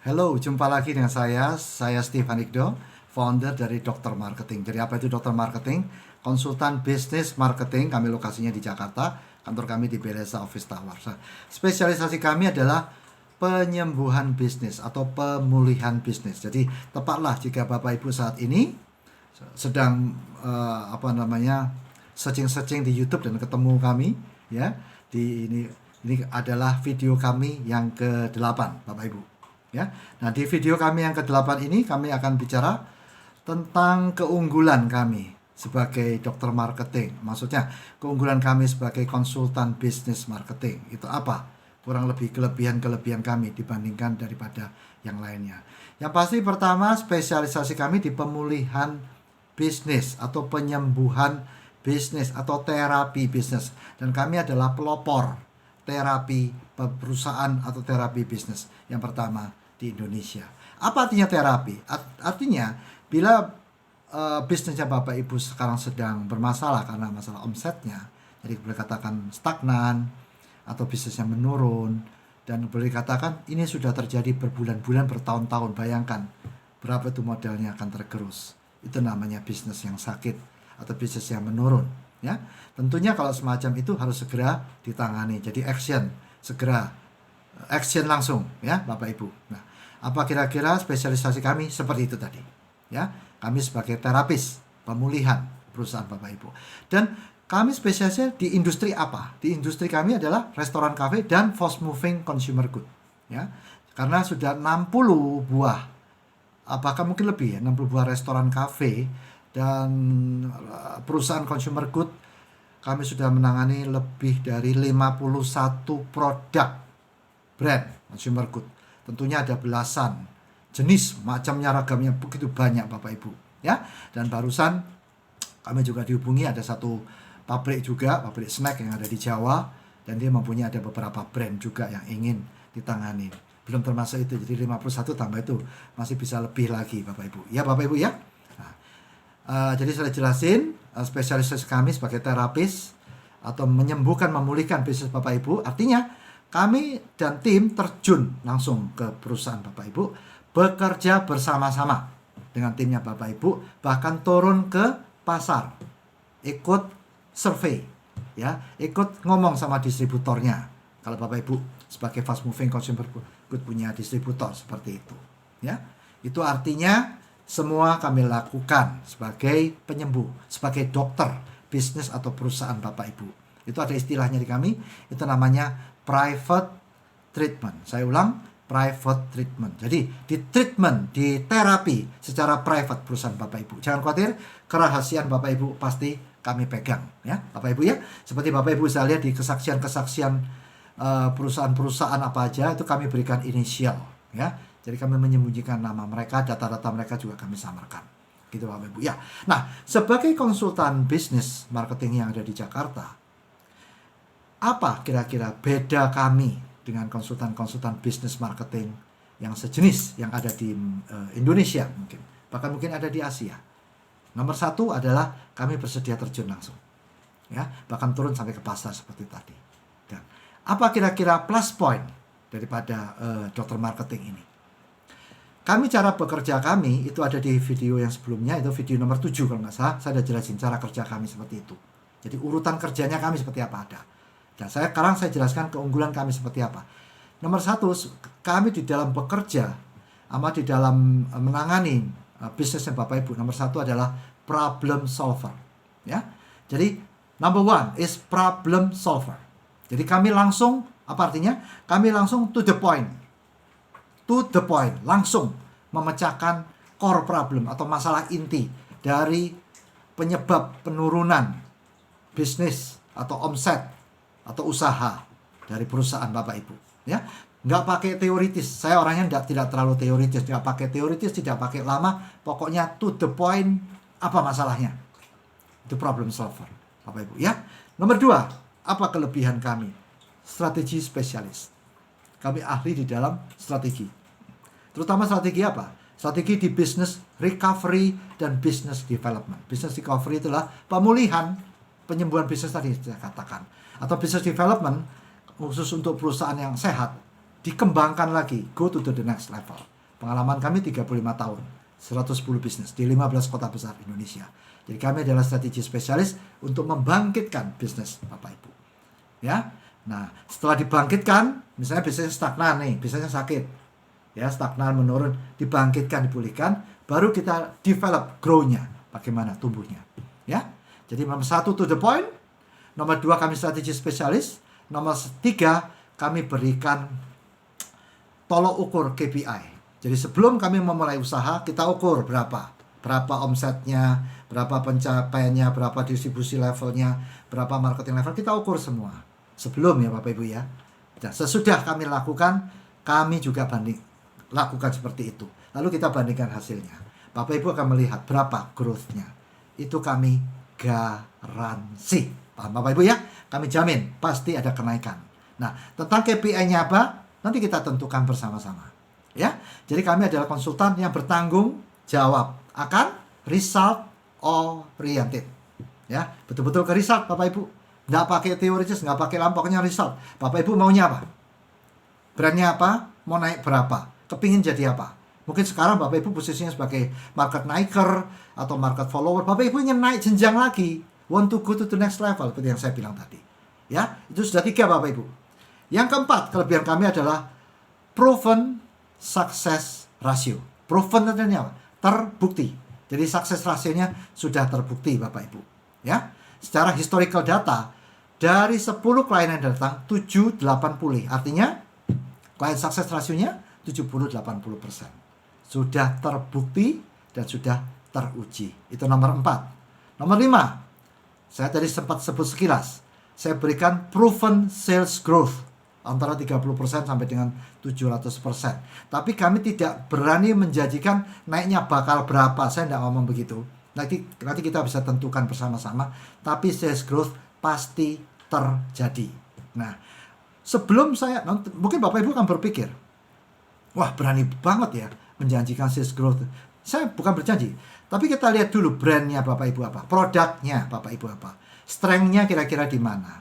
Halo, jumpa lagi dengan saya Steve Hanikdo, founder dari Dokter Marketing. Jadi apa itu Dokter Marketing? Konsultan bisnis marketing, kami lokasinya di Jakarta, kantor kami di Beleza Office Tower. Nah, spesialisasi kami adalah penyembuhan bisnis atau pemulihan bisnis. Jadi tepatlah jika Bapak Ibu saat ini sedang searching-searching di YouTube dan ketemu kami, ya, di ini adalah video kami yang ke-8, Bapak Ibu. Ya. Nah, di video kami yang ke-8 ini kami akan bicara tentang keunggulan kami sebagai dokter marketing. Maksudnya, keunggulan kami sebagai konsultan bisnis marketing. Itu apa? Kurang lebih kelebihan-kelebihan kami dibandingkan daripada yang lainnya. Yang pasti pertama, spesialisasi kami di pemulihan bisnis atau penyembuhan bisnis atau terapi bisnis. Dan kami adalah pelopor terapi perusahaan atau terapi bisnis yang pertama di Indonesia. Apa artinya terapi? Artinya bila bisnisnya Bapak Ibu sekarang sedang bermasalah karena masalah omsetnya, jadi boleh katakan stagnan atau bisnisnya menurun, dan boleh katakan ini sudah terjadi berbulan-bulan, bertahun-tahun. Bayangkan berapa itu modalnya akan tergerus. Itu namanya bisnis yang sakit atau bisnis yang menurun. Ya, tentunya kalau semacam itu harus segera ditangani. Jadi segera action langsung, ya Bapak Ibu. Nah, apa kira-kira spesialisasi kami seperti itu tadi, ya? Kami sebagai terapis pemulihan perusahaan Bapak Ibu. Dan kami spesialisnya di industri apa? Di industri kami adalah restoran, cafe, dan fast moving consumer good, ya. Karena sudah 60 buah, apakah mungkin lebih ya, 60 buah restoran, cafe, dan perusahaan consumer good, kami sudah menangani lebih dari 51 produk brand consumer good. Tentunya ada belasan jenis, macamnya, ragamnya begitu banyak Bapak Ibu, ya. Dan barusan kami juga dihubungi ada satu pabrik juga, pabrik snack yang ada di Jawa, dan dia mempunyai ada beberapa brand juga yang ingin ditangani. Belum termasuk itu, jadi 51 tambah itu masih bisa lebih lagi Bapak Ibu. Ya Bapak Ibu ya. Nah, jadi saya jelasin spesialisasi kami sebagai terapis atau menyembuhkan, memulihkan bisnis Bapak Ibu. Artinya kami dan tim terjun langsung ke perusahaan Bapak Ibu, bekerja bersama-sama dengan timnya Bapak Ibu, bahkan turun ke pasar, ikut survei, ya, ikut ngomong sama distributornya. Kalau Bapak Ibu sebagai fast moving consumer good punya distributor seperti itu, ya. Itu artinya semua kami lakukan sebagai penyembuh, sebagai dokter bisnis atau perusahaan Bapak Ibu. Itu ada istilahnya di kami, itu namanya private treatment. Saya ulang, private treatment. Jadi di treatment, di terapi secara private perusahaan Bapak Ibu. Jangan khawatir, kerahasiaan Bapak Ibu pasti kami pegang, ya Bapak Ibu ya. Seperti Bapak Ibu saya lihat di kesaksian-kesaksian perusahaan-perusahaan apa aja itu kami berikan inisial, ya. Jadi kami menyembunyikan nama mereka, data-data mereka juga kami samarkan. Gitu Bapak Ibu ya. Nah, sebagai konsultan bisnis marketing yang ada di Jakarta, apa kira-kira beda kami dengan konsultan-konsultan bisnis marketing yang sejenis yang ada di Indonesia mungkin, bahkan mungkin ada di Asia? Nomor satu adalah kami bersedia terjun langsung, ya, bahkan turun sampai ke pasar seperti tadi. Dan apa kira-kira plus point daripada dokter marketing ini? Cara bekerja kami itu ada di video yang sebelumnya, itu video nomor 7 kalau nggak salah, saya sudah jelasin cara kerja kami seperti itu. Jadi urutan kerjanya kami seperti apa ada. Dan sekarang saya jelaskan keunggulan kami seperti apa. Nomor satu, kami di dalam bekerja, sama di dalam menangani bisnisnya Bapak Ibu, nomor satu adalah problem solver. Ya, jadi number one is problem solver. Jadi kami langsung, apa artinya? Kami langsung to the point. To the point, langsung memecahkan core problem atau masalah inti dari penyebab penurunan bisnis atau omset atau usaha dari perusahaan Bapak Ibu, ya. Nggak pakai teoritis, saya orangnya tidak terlalu teoritis, nggak pakai teoritis, tidak pakai lama, pokoknya to the point, apa masalahnya, itu problem solver Bapak Ibu, ya. Nomor 2, apa kelebihan kami? Strategi spesialis. Kami ahli di dalam strategi, terutama strategi apa? Strategi di business recovery dan business development. Business recovery itulah pemulihan, penyembuhan bisnis tadi saya katakan, atau business development khusus untuk perusahaan yang sehat. dikembangkan lagi, go to the next level. Pengalaman kami 35 tahun, 110 bisnis di 15 kota besar Indonesia. Jadi kami adalah strategi spesialis untuk membangkitkan bisnis Bapak Ibu. Ya. Nah, setelah dibangkitkan, misalnya bisnisnya stagnan nih, bisnisnya sakit. Ya, stagnan, menurun, dibangkitkan, dipulihkan, baru kita develop grow-nya, bagaimana tumbuhnya. Ya. Jadi nomor 1 to the point, nomor 2 kami strategi spesialis, nomor 3 kami berikan tolok ukur KPI. Jadi sebelum kami memulai usaha, kita ukur berapa omsetnya, berapa pencapaiannya, berapa distribusi levelnya, berapa marketing level, kita ukur semua. Sebelum ya Bapak Ibu ya. Dan sesudah kami lakukan, kami juga lakukan seperti itu. Lalu kita bandingkan hasilnya. Bapak Ibu akan melihat berapa growth-nya. Itu kami garansi. Paham Bapak Ibu ya? Kami jamin pasti ada kenaikan. Nah, tentang KPI-nya apa? Nanti kita tentukan bersama-sama. Ya. Jadi kami adalah konsultan yang bertanggung jawab akan result oriented. Ya, betul-betul ke result Bapak Ibu. Nggak pakai teoritis, nggak pakai pokoknya result. Bapak Ibu maunya apa? Brandnya apa? Mau naik berapa? Kepingin jadi apa? Mungkin sekarang Bapak Ibu posisinya sebagai market maker atau market follower. Bapak Ibu ingin naik jenjang lagi. Want to go to the next level, seperti yang saya bilang tadi. Ya, itu sudah 3 Bapak Ibu. Yang keempat, kelebihan kami adalah proven success ratio. Proven artinya apa? Terbukti. Jadi success ratio-nya sudah terbukti Bapak Ibu. Ya, secara historical data, dari 10 klien yang datang, 7-8 pulih. Artinya, klien success ratio-nya 70-80%. Sudah terbukti dan sudah teruji. Itu nomor 4. Nomor 5, saya tadi sempat sebut sekilas. Saya berikan proven sales growth. Antara 30% sampai dengan 700%. Tapi kami tidak berani menjanjikan naiknya bakal berapa. Saya tidak ngomong begitu. Nanti kita bisa tentukan bersama-sama. Tapi sales growth pasti terjadi. Nah, sebelum saya, mungkin Bapak Ibu akan berpikir, wah berani banget ya menjanjikan sales growth. Saya bukan berjanji. Tapi kita lihat dulu brandnya Bapak Ibu apa. Produknya Bapak Ibu apa. Strength-nya kira-kira di mana.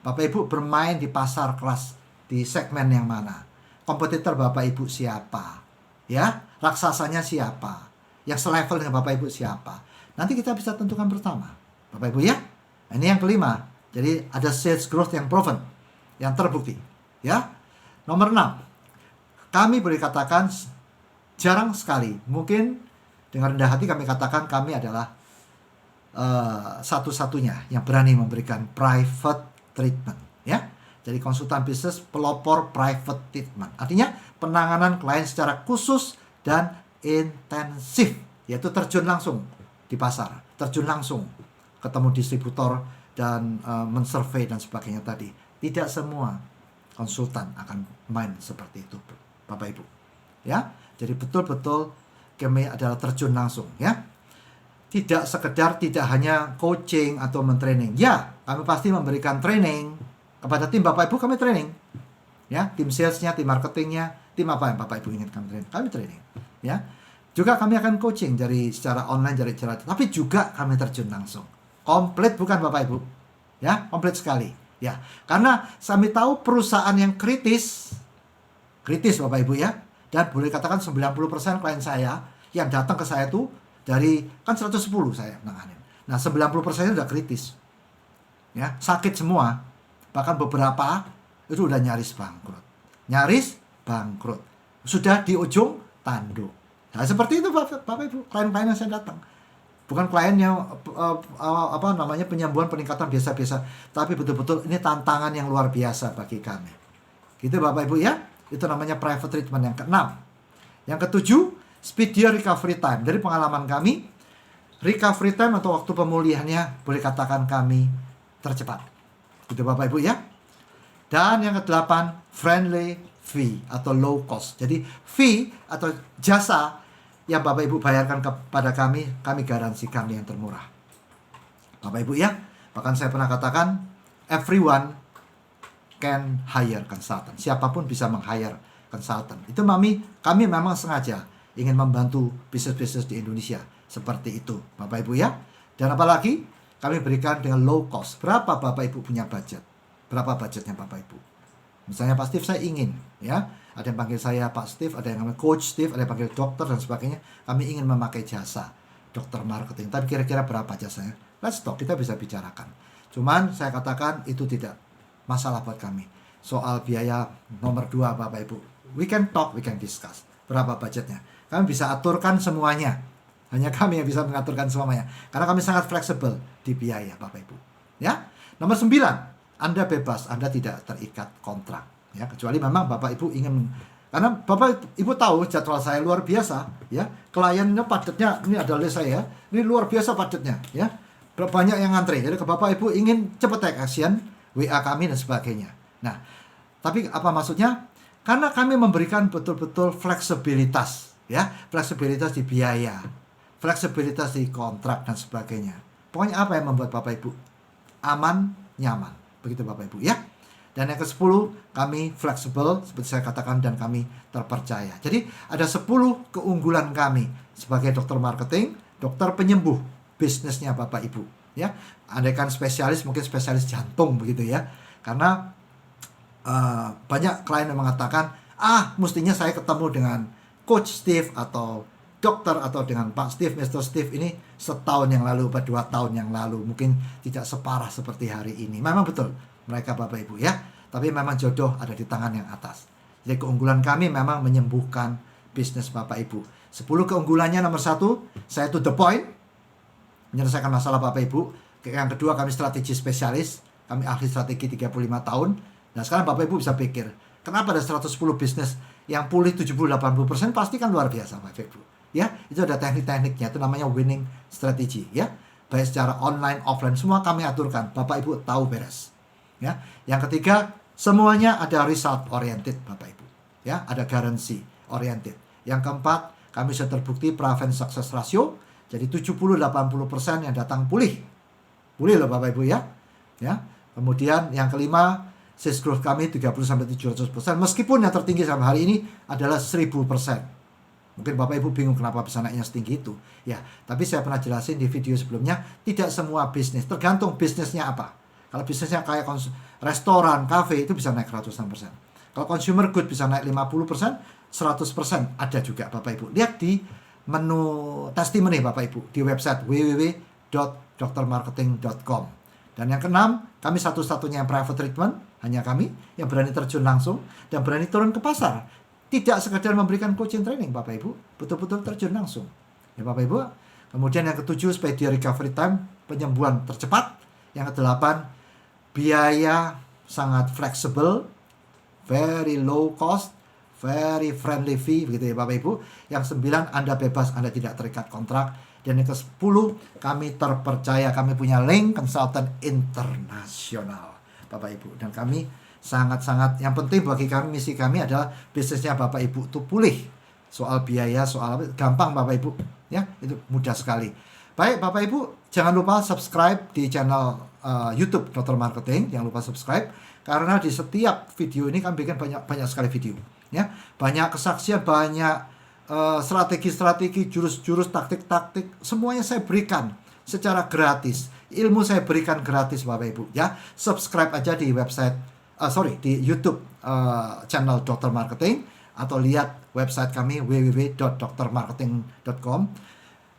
Bapak Ibu bermain di pasar kelas, di segmen yang mana? Kompetitor Bapak Ibu siapa? Ya, raksasanya siapa? Yang selevel dengan Bapak Ibu siapa? Nanti kita bisa tentukan bersama. Bapak Ibu ya. Ini yang kelima. Jadi ada sales growth yang proven, yang terbukti. Ya. Nomor 6. Kami boleh katakan jarang sekali. Mungkin dengan rendah hati kami katakan kami adalah satu-satunya yang berani memberikan private treatment, ya. Jadi konsultan bisnis pelopor private treatment. Artinya penanganan klien secara khusus dan intensif, yaitu terjun langsung di pasar, terjun langsung ketemu distributor dan mensurvey dan sebagainya tadi. Tidak semua konsultan akan main seperti itu, Bapak Ibu. Ya. Jadi betul-betul kami adalah terjun langsung, ya. Tidak sekedar tidak hanya coaching atau mentraining. Ya, kami pasti memberikan training kepada tim Bapak Ibu, kami training. Ya, tim salesnya, tim marketingnya, tim apa yang Bapak Ibu ingin kami training. Kami training. Ya. Juga kami akan coaching dari secara online, dari cara, tapi juga kami terjun langsung. Komplit bukan Bapak Ibu? Ya, komplit sekali. Ya, karena kami tahu perusahaan yang kritis Bapak Ibu ya. Dan boleh katakan 90% klien saya yang datang ke saya tuh dari, kan 110 saya nanganin. Nah 90% udah kritis. Ya, sakit semua. Bahkan beberapa itu udah nyaris bangkrut. Sudah di ujung tanduk. Nah seperti itu Bapak Ibu, klien-klien yang saya datang. Bukan klien yang penyembuhan peningkatan biasa-biasa, tapi betul-betul ini tantangan yang luar biasa bagi kami. Gitu Bapak Ibu ya. Itu namanya private treatment yang ke-6. Yang ke-7, speedier recovery time. Dari pengalaman kami, recovery time atau waktu pemulihannya boleh katakan kami tercepat. Gitu Bapak Ibu ya. Dan yang ke-8, friendly fee atau low cost. Jadi fee atau jasa yang Bapak Ibu bayarkan kepada kami garansi kami yang termurah. Bapak Ibu ya. Bahkan saya pernah katakan, everyone can hire consultant. Siapapun bisa meng-hire consultant. Itu kami memang sengaja ingin membantu bisnis-bisnis di Indonesia seperti itu, Bapak Ibu ya. Dan apalagi kami berikan dengan low cost. Berapa Bapak Ibu punya budget? Berapa budgetnya Bapak Ibu? Misalnya Pak Steve saya ingin, ya, ada yang panggil saya Pak Steve, ada yang namanya Coach Steve, ada yang panggil dokter dan sebagainya. Kami ingin memakai jasa dokter marketing. Tapi kira-kira berapa jasanya? Let's talk, kita bisa bicarakan. Cuman saya katakan itu tidak masalah buat kami. Soal biaya nomor 2 Bapak Ibu, we can talk, we can discuss. Berapa budgetnya? Kami bisa aturkan semuanya. Hanya kami yang bisa mengaturkan semuanya. Karena kami sangat fleksibel di biaya Bapak Ibu. Ya. Nomor 9, Anda bebas, Anda tidak terikat kontrak. Ya, kecuali memang Bapak Ibu ingin, karena Bapak Ibu tahu jadwal saya luar biasa, ya. Kliennya padatnya, ini ada list saya, ini luar biasa padatnya, ya. Banyak yang ngantri. Jadi ke Bapak Ibu ingin cepat take action, WA kami dan sebagainya. Nah, tapi apa maksudnya? Karena kami memberikan betul-betul fleksibilitas, ya, fleksibilitas di biaya, fleksibilitas di kontrak dan sebagainya. Pokoknya apa yang membuat Bapak Ibu aman, nyaman. Begitu Bapak Ibu, ya. Dan yang ke-10, kami fleksibel, seperti saya katakan, dan kami terpercaya. Jadi, ada 10 keunggulan kami sebagai dokter marketing, dokter penyembuh bisnisnya Bapak Ibu. Ya, andaikan spesialis, mungkin spesialis jantung, begitu ya. Karena banyak klien yang mengatakan, mestinya saya ketemu dengan Coach Steve, atau dokter, atau dengan Pak Steve, Mr. Steve ini setahun yang lalu, atau 2 tahun yang lalu. Mungkin tidak separah seperti hari ini. Memang betul mereka Bapak Ibu, ya. Tapi memang jodoh ada di tangan yang atas. Jadi keunggulan kami memang menyembuhkan bisnis Bapak Ibu. 10 keunggulannya, nomor 1, saya to the point, menyelesaikan masalah Bapak Ibu. Yang kedua, kami strategi spesialis, kami ahli strategi 35 tahun. Nah sekarang Bapak Ibu bisa pikir, kenapa ada 110 bisnis yang pulih 70-80%, pasti kan luar biasa Bapak Ibu. Ya, itu ada teknik-tekniknya, itu namanya winning strategy, ya. Baik secara online, offline, semua kami aturkan. Bapak Ibu tahu beres. Ya. Yang ketiga, semuanya ada result oriented Bapak Ibu. Ya, ada guarantee oriented. Yang keempat, kami sudah terbukti proven success ratio. Jadi 70-80% yang datang pulih. Pulih loh Bapak Ibu, ya. Ya. Kemudian yang kelima, sales growth kami 30-700%. Meskipun yang tertinggi sampai hari ini adalah 1000%. Mungkin Bapak Ibu bingung kenapa bisa naiknya setinggi itu. Ya, tapi saya pernah jelasin di video sebelumnya, tidak semua bisnis, tergantung bisnisnya apa. Kalau bisnisnya kayak restoran, kafe, itu bisa naik ratusan persen. Kalau consumer good bisa naik 50%, 100% ada juga Bapak Ibu. Lihat di menu testimoni Bapak Ibu di website www.doktermarketing.com. Dan yang keenam, kami satu-satunya yang private treatment, hanya kami yang berani terjun langsung dan berani turun ke pasar. Tidak sekedar memberikan coaching training Bapak Ibu, betul-betul terjun langsung. Ya Bapak Ibu. Kemudian yang ketujuh, speedy recovery time, penyembuhan tercepat. Yang kedelapan, biaya sangat fleksibel, very low cost, very friendly fee, begitu ya Bapak Ibu. Yang 9, Anda bebas, Anda tidak terikat kontrak. Dan yang ke-10, kami terpercaya, kami punya link konsultan internasional Bapak Ibu. Dan kami sangat-sangat, yang penting bagi kami, misi kami adalah bisnisnya Bapak Ibu itu pulih. Soal biaya, soal apa, gampang Bapak Ibu, ya, itu mudah sekali. Baik Bapak Ibu, jangan lupa subscribe di channel YouTube Dokter Marketing, jangan lupa subscribe, karena di setiap video ini kami bikin banyak sekali video, ya, banyak kesaksian, banyak strategi-strategi, jurus-jurus, taktik-taktik, semuanya saya berikan secara gratis. Ilmu saya berikan gratis Bapak Ibu, ya. Subscribe aja di website, di YouTube channel Dokter Marketing, atau lihat website kami www.doktermarketing.com.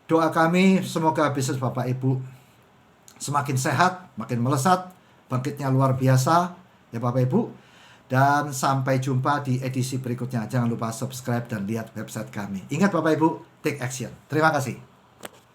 Doa kami semoga bisnis Bapak Ibu semakin sehat, makin melesat, bangkitnya luar biasa ya Bapak Ibu. Dan sampai jumpa di edisi berikutnya. Jangan lupa subscribe dan lihat website kami. Ingat Bapak Ibu, take action. Terima kasih.